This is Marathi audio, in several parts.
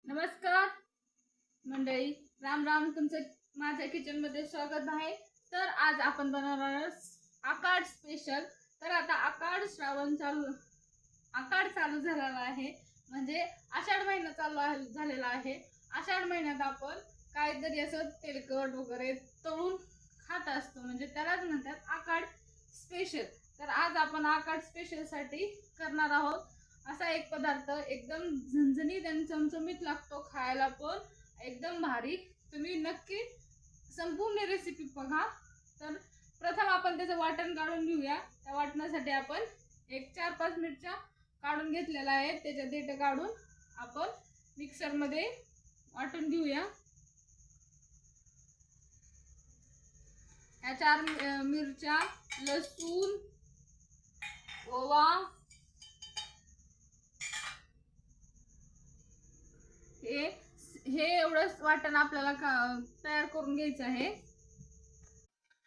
नमस्कार मंडळी, राम राम. तुमचं माझ्या किचन मध्ये स्वागत आहे. तर आज आपण बनवणार आहोत आकाड स्पेशल. तर आता आकाड चालू झालेला आहे, म्हणजे आषाढ महिना झालेला आहे. आषाढ महिन्यात आपण काहीतरी असं तेलकट वगैरे तळून खात असतो, म्हणजे त्यालाच म्हणतात आकाड स्पेशल. तर आज आपण आकाड स्पेशल साठी करणार आहोत असा एक पदार्थ, एकदम झणझणीत आणि चमचमीत लागतो खायला, पण एकदम भारी. तुम्ही नक्की संपूर्ण रेसिपी बघा. तर प्रथम आपण त्याचं वाटण काढून घेऊया. त्या वाटणासाठी आपण एक 4-5 मिरच्या काढून घेतलेला आहे, त्याच्या देठ काढून आपण मिक्सर मध्ये वाटून घेऊया. या 4 मिरच्या, लसूण, ओवा, हे एवढंच वाटण आपल्याला तयार करून घ्यायचं आहे.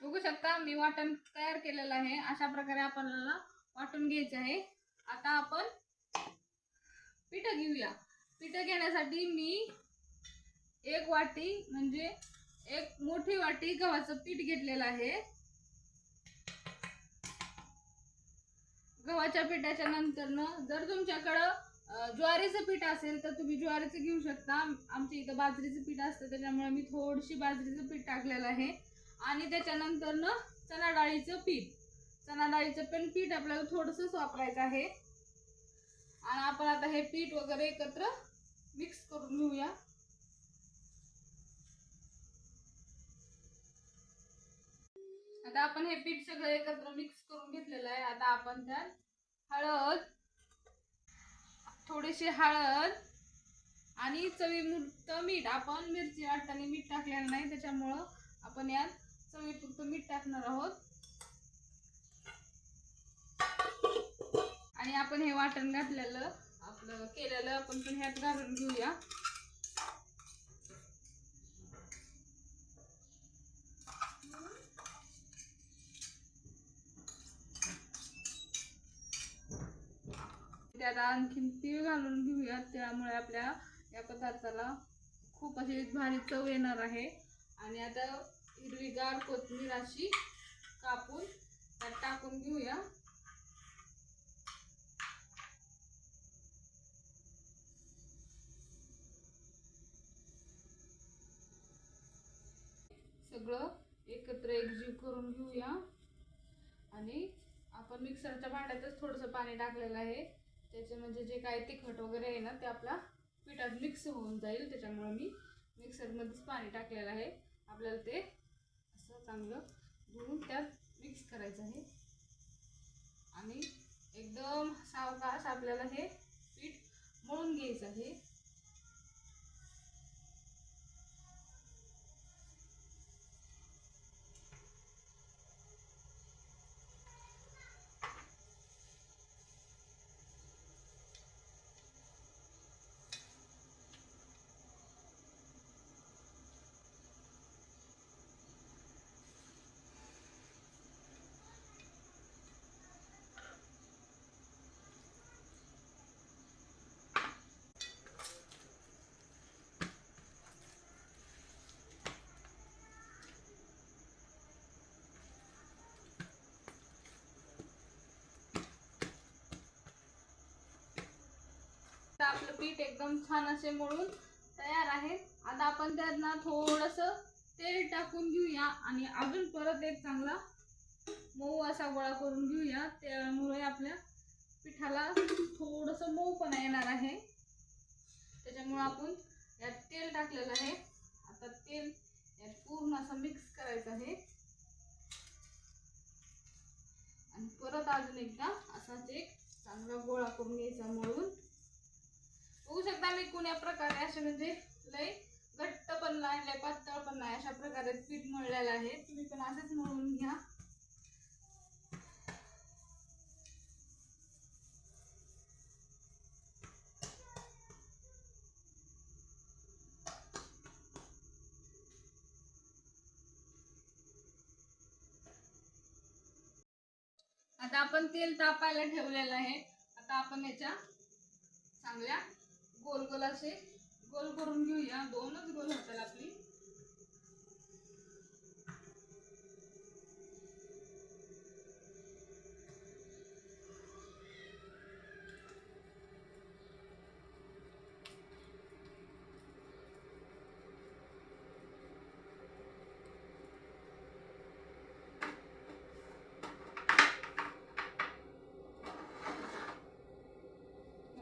बघू शकता मी वाटण तयार केलेलं आहे. अशा प्रकारे आपल्याला वाटून घ्यायचं आहे. आता आपण पीठ घेऊया. पीठ घेण्यासाठी मी एक वाटी, म्हणजे एक मोठी वाटी गव्हाचं पीठ घेतलेलं आहे. गव्हाच्या पिठाच्या नंतर जर तुमच्याकडं ज्वारीचं पीठ असेल तर तुम्ही ज्वारीचं घेऊ शकता. आमच्या इथं बाजरीचं पीठ असतं, त्याच्यामुळे मी थोडीशी बाजरीचं पीठ टाकलेलं आहे. आणि त्याच्यानंतर चणा डाळीचं पीठ. चणा डाळीचं पण पीठ आपल्याला थोडंसंच वापरायचं आहे. आणि आपण आता हे पीठ वगैरे एकत्र मिक्स करून घेऊया. आता आपण हे पीठ सगळं एकत्र मिक्स करून घेतलेलं आहे. आता आपण त्यात हळद, थोडीशी हळद आणि चवीपुरत मीठ. आपण मिरची वाटताना मीठ टाकलेलं नाही, त्याच्यामुळं आपण यात चवीपुरत मीठ टाकणार आहोत. आणि आपण हे वाटण घातलेलं आपलं केलेलं आपण पण ह्यात घालून घेऊया. त्यात आणखीन तीळ घालून घेऊया, त्यामुळे आपल्या या पदार्थाला खूप अशी भारी चव येणार आहे. आणि आता हिरवीगार कोथिंबीर अशी कापून त्यात टाकून घेऊया. सगळं एकत्र एकजीव करून घेऊया. आणि आपण मिक्सरच्या भांड्यातच थोडंसं पाणी टाकलेलं आहे, त्याचे म्हणजे जे काय तिखट वगैरे आहे ना ते आपल्या पिठात मिक्स होऊन जाईल. त्याच्यामुळे मी मिक्सरमध्येच पाणी टाकलेलं आहे. आपल्याला ते असं चांगलं धुवून त्यात मिक्स करायचं आहे. आणि एकदम सावकाश आपल्याला हे पीठ मळून घ्यायचं आहे. आपलं पीठ एकदम छान असे मळून तयार आहे. आता आपण त्यात थोडंसं तेल टाकून घेऊया आणि अजून परत एक चांगला मऊ असा गोळा करून घेऊया. त्यामुळे आपल्या पिठाला थोडंसं मऊपणा येणार आहे. त्याच्यामुळे आपण यात तेल टाकलेलं आहे. आता तेल यात पूर्ण असं मिक्स करायचं आहे. आणि परत अजून एकदा असाच एक चांगला गोळा करून घ्यायचा मळून. बघू शकता मी कोण्या प्रकारे असे, म्हणजे लय घट्ट पण नाही लय पातळ पण नाही, अशा प्रकारे पीठ मळलेलं आहे. तुम्ही पण असंच मळून घ्या. आता आपण तेल तापायला ठेवलेलं आहे. आता आपण याच्या चांगल्या गोल गोल असे गोल करून घेऊया, 2च गोल होतील आपली.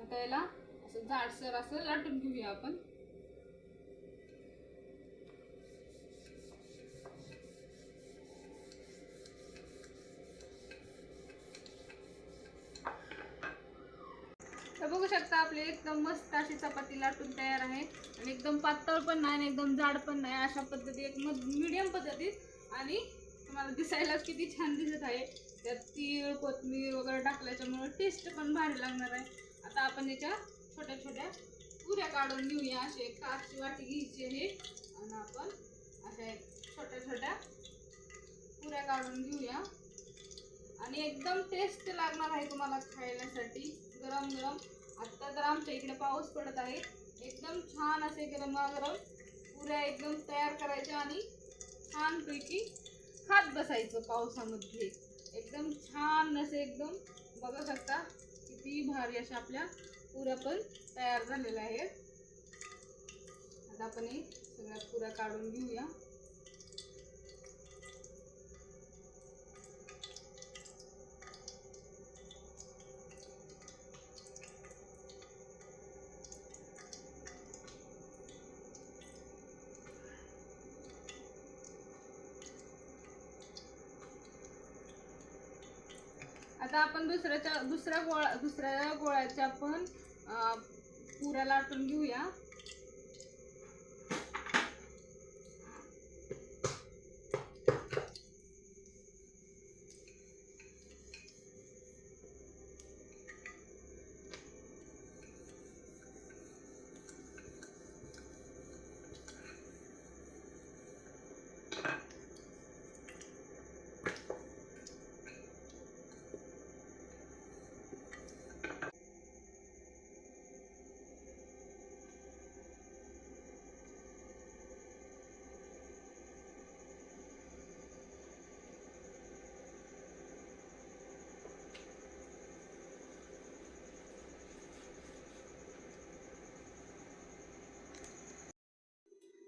त्याला असं जाडसर असं लाटून घेऊया आपण. तर बघू शकता आपली एकदम मस्त अशी चपाती लाटून तयार आहे. आणि एकदम पातळ पण नाही आणि एकदम जाड पण नाही, अशा पद्धती एक मीडियम पद्धतीत. आणि तुम्हाला दिसायला किती छान दिसत आहे. त्यात तीळ कोथिंबीर वगैरे टाकल्याच्यामुळे टेस्ट पण भारी लागणार आहे. आता आपण याच्या छोट्या छोट्या पुऱ्या काढून घेऊया. अशी एक काचची वाटी घ्यायची आहे आणि आपण अशा छोट्या छोट्या पुऱ्या काढून घेऊया. आणि एकदम टेस्ट लागणार आहे तुम्हाला खायसाठी गरम गरम. आता तर आमच्या इकडे पाऊस पडत आहे. एकदम छान असे गरमागरम पुऱ्या एकदम तयार करायच्या आणि छानपैकी खात बसायचं पावसामध्ये. एकदम छान असे एकदम बघू शकता किती भारी अशा आपल्या पुऱ्या पण तयार झालेल्या आहेत. आता आपण हे सगळ्या पुऱ्या काढून घेऊया. आता आपण दुसऱ्या गोळ्याच्या पण पुऱ्या लाटून घेऊया.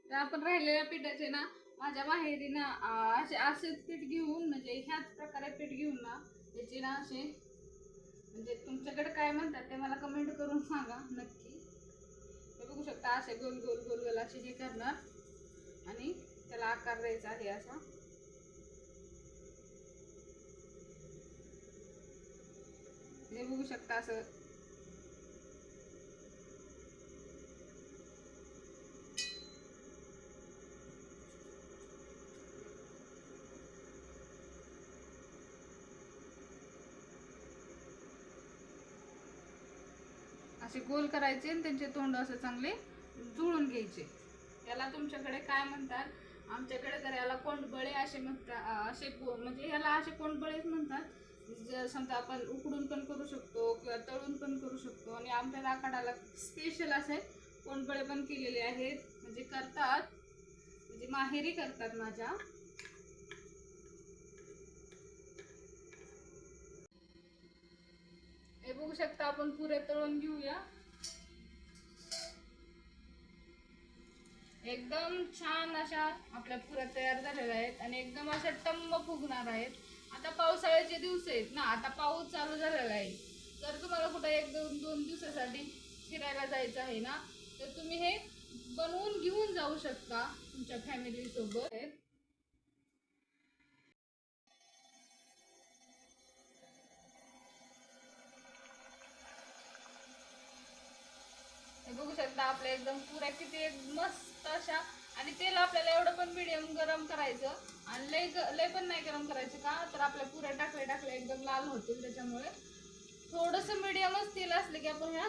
तर आपण राहिलेल्या पिठाचे ना माझ्या माहेरी ना असेच पीठ घेऊन म्हणजे ह्याच प्रकारे पीठ घेऊन ना याची ना असे म्हणजे तुमच्याकडे काय म्हणतात ते मला कमेंट करून सांगा नक्की. हे बघू शकता असे गोल गोल गोल गोल असे हे करणार आणि त्याला आकार द्यायचा आहे असा. हे बघू शकता असं असे गोल करायचे आणि त्यांचे तोंड असं चांगले जुळून घ्यायचे. याला तुमच्याकडे काय म्हणतात, आमच्याकडे तर याला कोंडबळे असे म्हणतात. असे म्हणजे याला असे कोंडबळेच म्हणतात. समजा आपण उकडून पण करू शकतो किंवा तळून पण करू शकतो. आणि आमच्या लाकडाला स्पेशल असे कोंडबळे पण केलेले आहेत. म्हणजे करतात म्हणजे माहेरी करतात माझ्या. हे बघू शकता आपण पुरे तळून घेऊया. एकदम छान अशा आपल्या पुऱ्या तयार झालेल्या आहेत आणि एकदम अशा टम्म फुगणार आहेत. आता पावसाळ्याचे दिवस आहेत ना, आता पाऊस चालू झालेला आहे. जर तुम्हाला कुठे 1-2 दिवसासाठी फिरायला जायचं आहे ना, तर तुम्ही हे बनवून घेऊन जाऊ शकता तुमच्या फॅमिली सोबत. बघू शकता आपल्या एकदम पुऱ्या किती मस्त अशा. आणि तेल आपल्याला एवढं पण मीडियम गरम करायचं आणि लय पण नाही गरम करायचं का तर आपल्या पुऱ्या टाकल्या एकदम लाल होतील. त्याच्यामुळे थोडंसं मीडियमच तेल असलं की आपण ह्या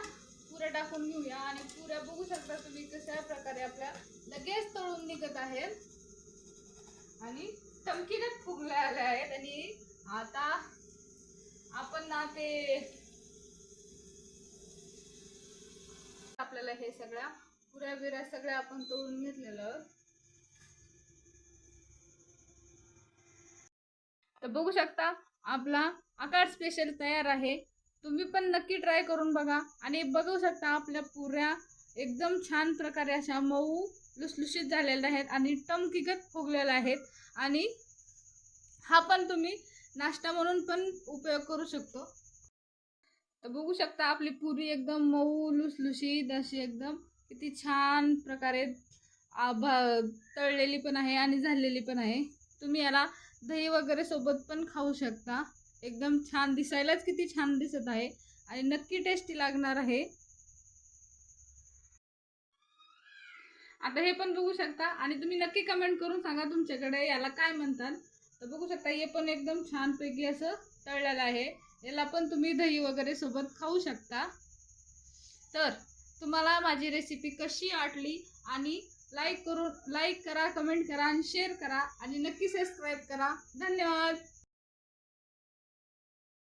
पुऱ्या टाकून घेऊया. आणि पुऱ्या बघू शकता तुम्ही कशा प्रकारे आपल्या लगेच तळून निघत आहेत आणि चमकीनच फुगल्या आल्या आहेत. आणि आता आपण ना ते आपल्याला हे सगळ्या पुऱ्या बिऱ्या सगळ्या आपण तळून घेतलेलं. तर बघू शकता आपला आकार स्पेशल तयार आहे. तुम्ही पण नक्की ट्राय करून बघा. आणि बघू शकता आपल्या पुऱ्या एकदम छान प्रकारे अशा मऊ लुसलुशीत झालेल्या आहेत आणि टमकिकत फुगलेल्या आहेत. आणि हा पण तुम्ही नाश्ता म्हणून पण उपयोग करू शकतो. तर बघू शकता आपली पुरी एकदम मऊ लुसलुशीत अशी एकदम किती छान प्रकारे तळलेली पण आहे आणि झालेली पण आहे. तुम्ही याला दही वगैरे सोबत पण खाऊ शकता. एकदम छान दिसायलाच किती छान दिसत आहे आणि नक्की टेस्टी लागणार आहे. आता हे पण बघू शकता आणि तुम्ही नक्की कमेंट करून सांगा तुमच्याकडे याला काय म्हणतात. तर बघू शकता हे पण एकदम छानपैकी असं तळलेलं आहे. याला पण तुम्ही दही वगैरे सोबत खाऊ शकता. तर तुम्हाला माझी रेसिपी कशी वाटली आणि लाईक करा, कमेंट करा आणि शेअर करा आणि नक्की सबस्क्राईब करा. धन्यवाद.